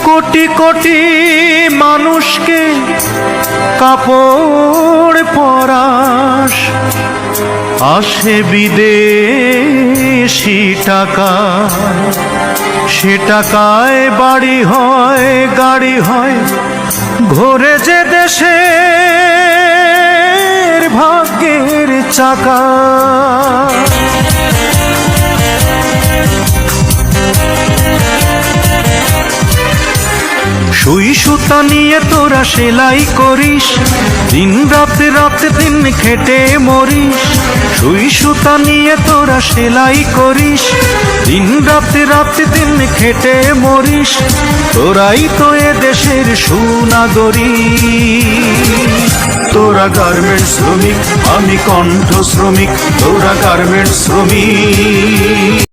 কোটি কোটি মানুষকে কাপড় পরাস, আসে বিদেশি টাকা, সে টাকায় বাড়ি হয় গাড়ি হয়, ঘোরে যে দেশের ভাগ্যের চাকা। সুই সুতা নিয়ে তোরা সেলাই করিস, দিন রাতে রাতে দিন খেটে মরিস। সুই সুতা নিয়ে তোরা সেলাই করিস, দিন রাতে রাতে দিন খেটে মরিস। তোরাই তো এ দেশের সুনাগরিক। তোরা গার্মেন্টস শ্রমিক, আমি কণ্ঠ শ্রমিক, তোরা গার্মেন্টস শ্রমিক।